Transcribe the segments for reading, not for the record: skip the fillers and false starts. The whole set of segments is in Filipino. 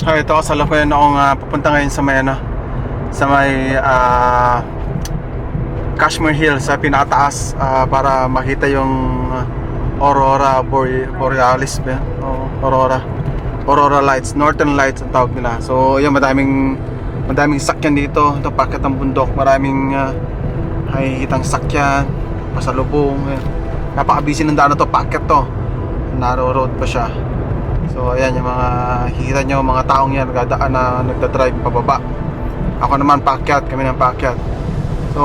Ito kasalukuyan akong pupunta ngayon sa may sa may Kashmir Hill sa pinakataas para makita yung Aurora Borealis ba? Aurora Lights, Northern Lights ang tawag nila. So yun, madaming sakyan dito. Ito packet ng bundok, maraming nakikitang sakyan, pasalubong. Napaka-busy ng daan na to, packet to. Narrow road pa siya. So ayan yung mga hihita nyo, mga taong yan nagdadaan na nagdadrive pababa. Ako naman paakyat, kami ng paakyat. So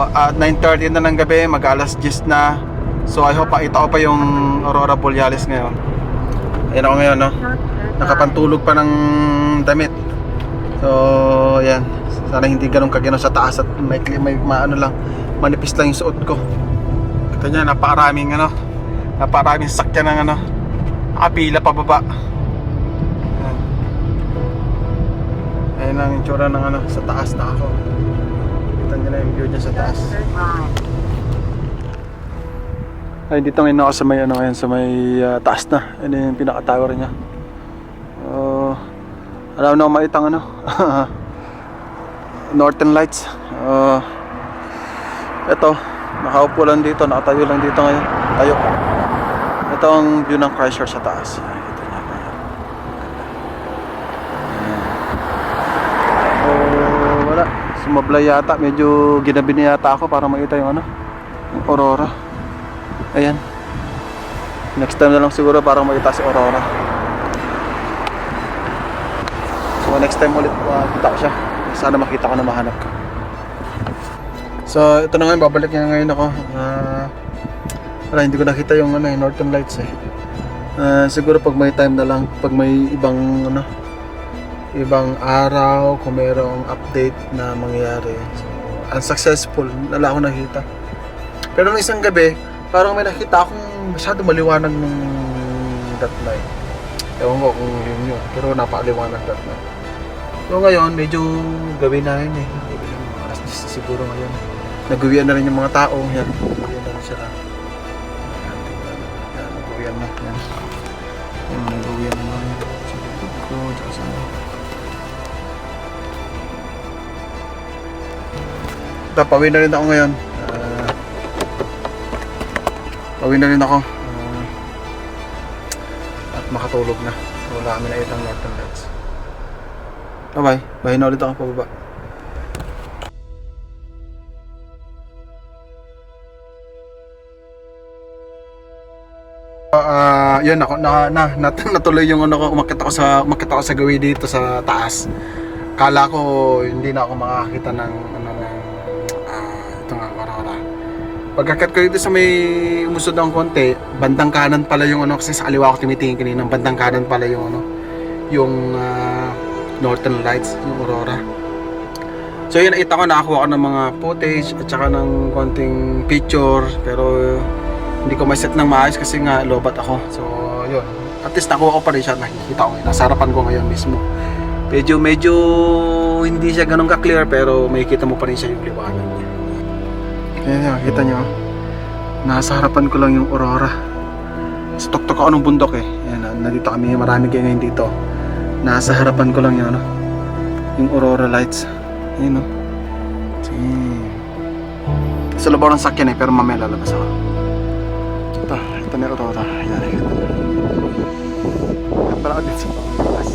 at 9:30 na ng gabi, mag-alas 10 na. So I hope ito pa yung Aurora Borealis ngayon. Ayan ako ngayon, no? Nakapantulog pa ng damit. So ayan, sana hindi ganun kagano sa taas at may maano lang, manipis lang yung suot ko. Kita nyo, napakaraming sakyan ng nakapila pababa. Ayan lang yung tsura ng sa taas na ako. Kita nyo na yung view dyan sa taas. Ay, dito ngayon ako sa may ngayon sa may taas na. Ano yung pinaka-tower niya. Alam na ako maitang Northern Lights. Ito, nakaupo lang dito, nakatayo lang dito ngayon. Tayo. Ito ang view ng Christchurch sa taas. Ito niya. Wala. Sumablay yata. Medyo ginabi na yata ako para makita yung yung Aurora. Ayan. Next time na lang siguro para makita si Aurora. So next time ulit kita ko siya. Sana makita ko na mahanap ko. So ito na ngayon, babalik niya ngayon ako. Wala, hindi ko nakita yung Northern Lights eh. Siguro pag may time na lang, pag may ibang ibang araw, kung mayroong update na mangyayari. So unsuccessful, wala akong nakita. Pero nung isang gabi, parang may nakita akong masyado maliwanag nung that night. Ewan ko kung yun, pero napakaliwanag that night. So ngayon, medyo gabi na rin eh. Alas 10 siguro ngayon. Nag-uwian na rin yung mga tao. Yan, nag-uwian na rin sila. Yan, nag-uwian na. Yan. Yan, nag-uwian na rin. Sa likod ko, tsaka sa pauwi na rin ako ngayon. Pauwi na rin ako. At makatulog na. Wala kami na itang Northern Lights. Bye-bye. Bye na ulit ako pababa. Yun ako natuloy yung umakyat ako sa gawi dito sa taas. Kala ko hindi na ako makakita ng ito nga Aurora. Pagkakat ko dito sa may umusod ng konti, bandang kanan pala yung kasi sa kaliwa ako tumitingin kanina, bandang kanan pala yung yung Northern Lights, yung Aurora. So yun, nakita ko, nakakuha ko ng mga footage at saka ng konting picture, pero hindi ko ma-set ng maayos kasi nga lobat ako. So yun, at least nakuha ko pa rin siya, nakikita ko ngayon, nasa harapan ko ngayon mismo. Medyo hindi siya ganun ka-clear, pero makikita mo pa rin siya yung liwanag niya. Ayan, kita nyo, nasa harapan ko lang yung Aurora. Sa tuktok ako ng bundok eh. Ayan, nandito kami, marami kayo ngayon dito. Nasa harapan ko lang yung Aurora Lights. Ayan o. Sa labaw ng sakyan eh, pero mamaya lalabas ako. Ito na yung Aurora. Ayan, ito. Ayan pala ako din sa taas.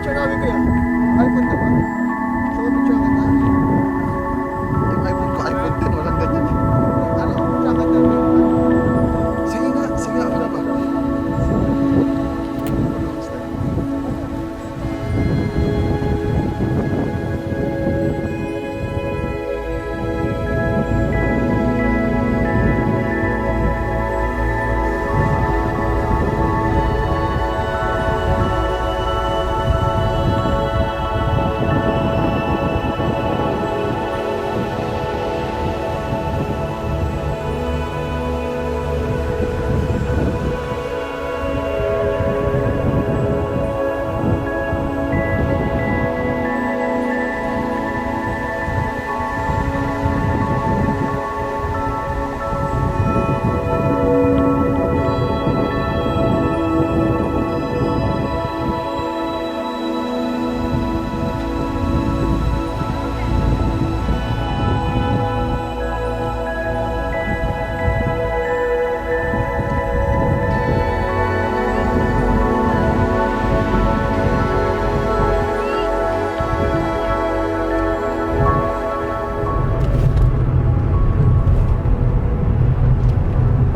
picture namin kuya. iPhone na ba? So, picture ka na. Yung iPhone ko, iPhone 10, walang ganyan eh. Ano, picture ka na. Sige nga, ako na ba?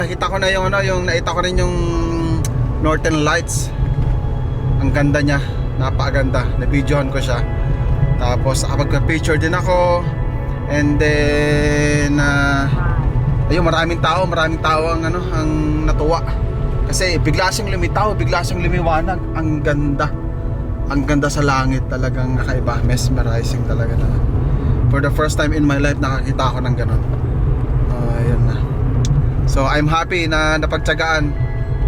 Nakita ko na yung yung nakita ko rin yung Northern Lights. Ang ganda niya, napakaganda. Na-videohan ko siya. Tapos nakapag-picture din ako. And then ayun, maraming tao ang ang natuwa. Kasi bigla siyang lumitaw, bigla siyang lumiwanag. Ang ganda. Ang ganda sa langit, talagang kakaiba, mesmerizing talaga na. For the first time in my life nakakita ako ng ganun. Ayun na. So I'm happy na napagtyagaan.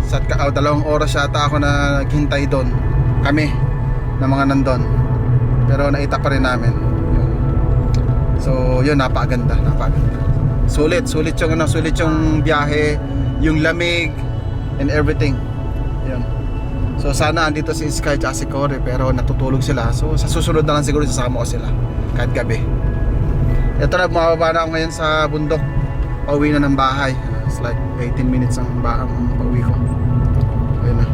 Sa 2 oras yata ako na naghintay doon. Kami na mga nandun. Pero naita pa rin namin. Yun. So yun, napakaganda. Sulit yung biyahe, yung lamig and everything. Yun. So sana andito si Sky at si Corey, pero natutulog sila. So sa susunod na lang siguro sasama ko sila kahit gabi. Ito na, bumababa na ako ngayon sa bundok. Pauwi na ng bahay. It's like 18 minutes ang pauwi ko. Ayun na.